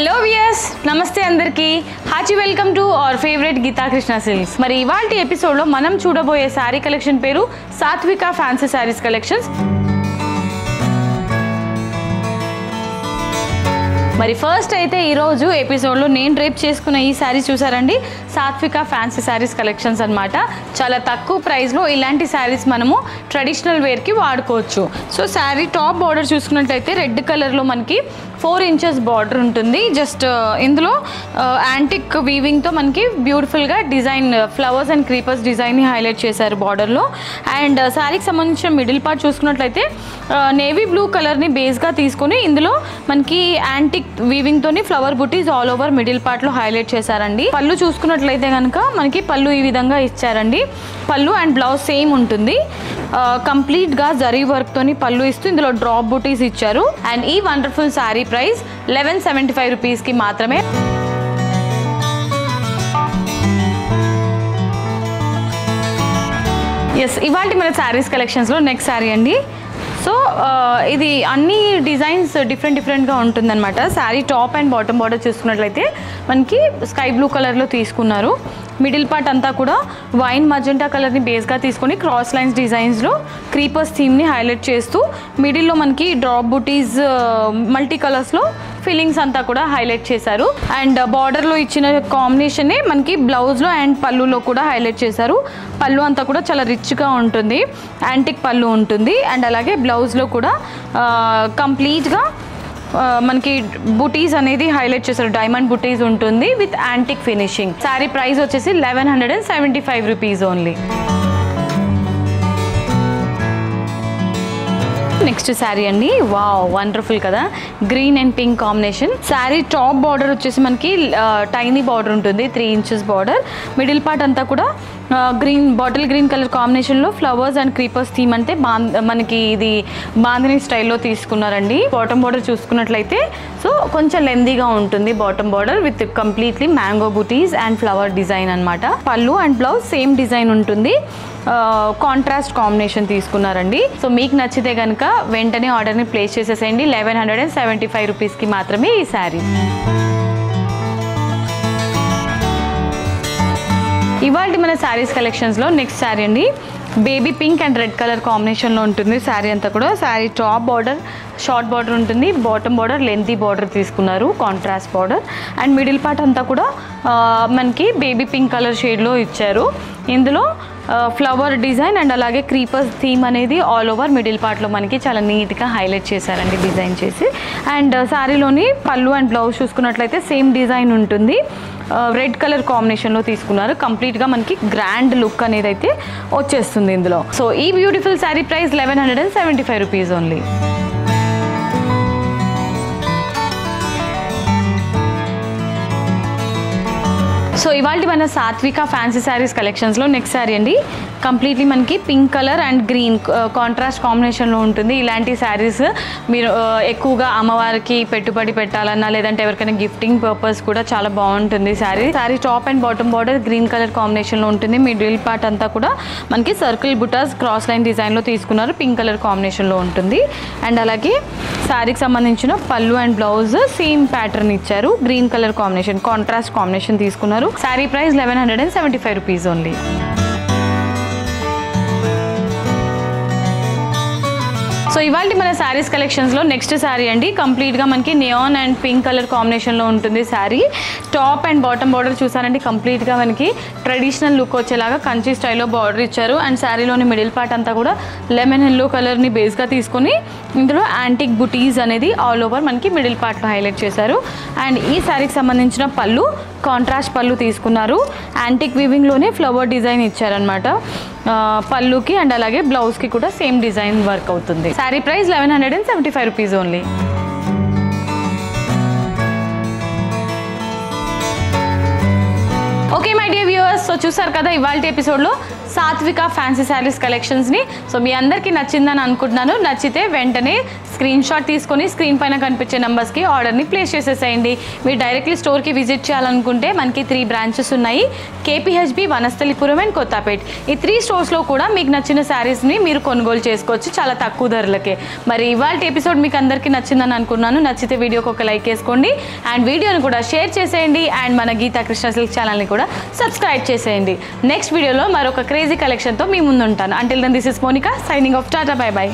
Hello viewers, నమస్తే అందరికీ. Hearty welcome to our favourite Geetha Krishna silks. మరి ఇవాల్టి ఎపిసోడ్లో మనం చూడబోయే శారీ కలెక్షన్ పేరు సాత్విక ఫ్యాన్సీ శారీస్ కలెక్షన్స్. మరి ఫస్ట్ అయితే ఈరోజు ఎపిసోడ్లో నేను డ్రేప్ చేసుకున్న ఈ శారీ చూసారండి, సాత్విక ఫ్యాన్సీ శారీస్ కలెక్షన్స్ అనమాట. చాలా తక్కువ ప్రైస్లో ఇలాంటి శారీస్ మనము ట్రెడిషనల్ వేర్కి వాడుకోవచ్చు. సో శారీ టాప్ బార్డర్ చూసుకున్నట్లయితే రెడ్ కలర్లో మనకి 4 inches బార్డర్ ఉంటుంది. జస్ట్ ఇందులో యాంటిక్ వీవింగ్తో మనకి బ్యూటిఫుల్గా డిజైన్ ఫ్లవర్స్ అండ్ క్రీపర్స్ డిజైన్ని హైలైట్ చేశారు బార్డర్లో. అండ్ శారీకి సంబంధించిన మిడిల్ పార్ట్ చూసుకున్నట్లయితే నేవీ బ్లూ కలర్ని బేస్గా తీసుకొని ఇందులో మనకి యాంటిక్ వీవింగ్తోని ఫ్లవర్ బుటీస్ ఆల్ ఓవర్ మిడిల్ పార్ట్లో హైలైట్ చేశారండి. పళ్ళు చూసుకున్నట్లయితే కనుక మనకి పళ్ళు ఈ విధంగా ఇచ్చారండి. పళ్ళు అండ్ బ్లౌజ్ సేమ్ ఉంటుంది. కంప్లీట్గా జరీ వర్క్తోని పళ్ళు ఇస్తూ ఇందులో డ్రాప్ బుటీస్ ఇచ్చారు. అండ్ ఈ వండర్ఫుల్ శారీ ప్రైస్ 1175 రూపీస్కి మాత్రమే. ఎస్, ఇవాళ మన శారీస్ కలెక్షన్స్లో నెక్స్ట్ శారీ అండి. సో ఇది అన్ని డిజైన్స్ డిఫరెంట్గా ఉంటుందన్నమాట. Sari top and bottom border చూసుకున్నట్లయితే మనకి స్కై బ్లూ కలర్లో తీసుకున్నారు. మిడిల్ పార్ట్ అంతా కూడా వైన్ మజెంటా కలర్ని బేస్గా తీసుకొని క్రాస్ లైన్స్ డిజైన్స్లో క్రీపర్స్ థీమ్ని హైలైట్ చేస్తూ మిడిల్లో మనకి డ్రాప్ బుటీస్ మల్టీ కలర్స్లో ఫిల్లింగ్స్ అంతా కూడా హైలైట్ చేశారు. అండ్ బార్డర్లో ఇచ్చిన కాంబినేషనే మనకి బ్లౌజ్లో అండ్ పళ్ళులో కూడా హైలైట్ చేశారు. పళ్ళు అంతా కూడా చాలా రిచ్గా ఉంటుంది, యాంటిక్ పళ్ళు ఉంటుంది. అండ్ అలాగే బ్లౌజ్లో కూడా కంప్లీట్గా మనకి బుటీస్ అనేది హైలైట్ చేశారు. డైమండ్ బుటీస్ ఉంటుంది with antique finishing. Sari price వచ్చేసి 1175 రూపీస్ ఓన్లీ. నెక్స్ట్ శారీ అండి, వావ్ వండర్ఫుల్ కదా, green and pink combination. Sari top border వచ్చేసి మనకి టైనీ బార్డర్ ఉంటుంది, 3 inches బార్డర్. మిడిల్ పార్ట్ అంతా కూడా గ్రీన్ బాటిల్ గ్రీన్ కలర్ కాంబినేషన్లో ఫ్లవర్స్ అండ్ క్రీపర్స్ థీమ్ అంటే మనకి ఇది బాందిని స్టైల్లో తీసుకున్నారండి. బాటమ్ బార్డర్ చూసుకున్నట్లయితే సో కొంచెం లెందీగా ఉంటుంది bottom border with completely mango buttis and flower design అనమాట. పళ్ళు అండ్ బ్లౌజ్ సేమ్ డిజైన్ ఉంటుంది. కాంట్రాస్ట్ కాంబినేషన్ తీసుకున్నారండి. సో మీకు నచ్చితే కనుక వెంటనే ఆర్డర్ని ప్లేస్ చేసేసేయండి. 1175 రూపీస్కి మాత్రమే ఈ శారీ. ఇవాళ మన శారీస్ కలెక్షన్స్లో నెక్స్ట్ శారీ అండి, baby pink and red colour కాంబినేషన్లో ఉంటుంది శారీ అంతా కూడా. Sari top border short border ఉంటుంది, బాటమ్ బార్డర్ లెంతీ బార్డర్ తీసుకున్నారు, contrast border. And middle part అంతా కూడా మనకి బేబీ పింక్ కలర్ షేడ్లో ఇచ్చారు. ఇందులో ఫ్లవర్ డిజైన్ అండ్ అలాగే క్రీపర్స్ థీమ్ అనేది ఆల్ ఓవర్ మిడిల్ పార్ట్లో మనకి చాలా నీట్గా హైలైట్ చేశారండి డిజైన్ చేసి. అండ్ శారీలోని పళ్ళు అండ్ బ్లౌజ్ చూసుకున్నట్లయితే సేమ్ డిజైన్ ఉంటుంది. రెడ్ కలర్ కాంబినేషన్లో తీసుకున్నారు. కంప్లీట్గా మనకి గ్రాండ్ లుక్ అనేది అయితే వచ్చేస్తుంది ఇందులో. సో ఈ beautiful sari price 1175 rupees only. So ఇవాళ మన సాత్విక ఫ్యాన్సీ శారీస్ కలెక్షన్స్లో నెక్స్ట్ శారీ అండి, కంప్లీట్లీ మనకి pink colour and green contrast కాంబినేషన్లో ఉంటుంది. ఇలాంటి శారీస్ మీరు ఎక్కువగా అమ్మవారికి పెట్టుబడి పెట్టాలన్నా లేదంటే ఎవరికైనా గిఫ్టింగ్ పర్పస్ కూడా చాలా బాగుంటుంది sari. Sari top and bottom border green colour కాంబినేషన్లో ఉంటుంది. మిడిల్ పార్ట్ అంతా కూడా మనకి సర్కిల్ బుటాస్ క్రాస్ లైన్ డిజైన్లో తీసుకున్నారు, పింక్ కలర్ కాంబినేషన్లో ఉంటుంది. అండ్ అలాగే శారీకి సంబంధించిన పళ్ళు అండ్ బ్లౌజ్ సేమ్ ప్యాటర్న్ ఇచ్చారు, green colour combination contrast combination తీసుకున్నారు. Sari price 1175 rupees only. So ఇవాళ మన శారీస్ కలెక్షన్స్లో నెక్స్ట్ శారీ అండి, కంప్లీట్గా మనకి నియాన్ అండ్ పింక్ కలర్ కాంబినేషన్లో ఉంటుంది sari. Top and bottom border చూసారండి, కంప్లీట్గా మనకి ట్రెడిషనల్ లుక్ వచ్చేలాగా కంచి స్టైల్లో బార్డర్ ఇచ్చారు. అండ్ శారీలోని మిడిల్ పార్ట్ అంతా కూడా లెమన్ ఎల్లో కలర్ని బేస్గా తీసుకొని ఇందులో యాంటిక్ బుటీస్ అనేది ఆల్ ఓవర్ మనకి మిడిల్ పార్ట్లో హైలైట్ చేశారు. అండ్ ఈ శారీకి సంబంధించిన పళ్ళు కాంట్రాస్ట్ పళ్ళు తీసుకున్నారు. యాంటిక్ వీవింగ్లోనే ఫ్లవర్ డిజైన్ ఇచ్చారనమాట పళ్ళుకి. అండ్ అలాగే బ్లౌజ్కి కూడా సేమ్ డిజైన్ వర్క్ అవుతుంది. Sari price 1175 rupees only. Okay my dear viewers, so చూసారు కదా ఇవాళ ఎపిసోడ్లో సాత్విక ఫ్యాన్సీ శారీస్ కలెక్షన్స్ని. సో మీ అందరికీ నచ్చిందని అనుకుంటున్నాను. నచ్చితే వెంటనే స్క్రీన్ షాట్ తీసుకొని స్క్రీన్ పైన కనిపించే నెంబర్స్కి ఆర్డర్ని ప్లేస్ చేసేసేయండి. మీరు డైరెక్ట్లీ స్టోర్కి విజిట్ చేయాలనుకుంటే మనకి 3 బ్రాంచెస్ ఉన్నాయి, కేపీహెచ్బి, వనస్థలిపురం అండ్ కొత్తపేట్. ఈ 3 స్టోర్స్లో కూడా మీకు నచ్చిన శారీస్ని మీరు కొనుగోలు చేసుకోవచ్చు చాలా తక్కువ ధరలకే. మరి ఇవాళ ఎపిసోడ్ మీకు అందరికీ నచ్చిందని అనుకున్నాను. నచ్చితే వీడియోకి ఒక లైక్ వేసుకోండి అండ్ వీడియోని కూడా షేర్ చేసేయండి అండ్ మన గీతా కృష్ణ సిల్క్ ఛానల్ని కూడా సబ్స్క్రైబ్ చేసేయండి. నెక్స్ట్ వీడియోలో మరొక క్రేజీ కలెక్షన్తో మీ ముందు ఉంటాను. Until then this is Monica signing off. Tata, bye by.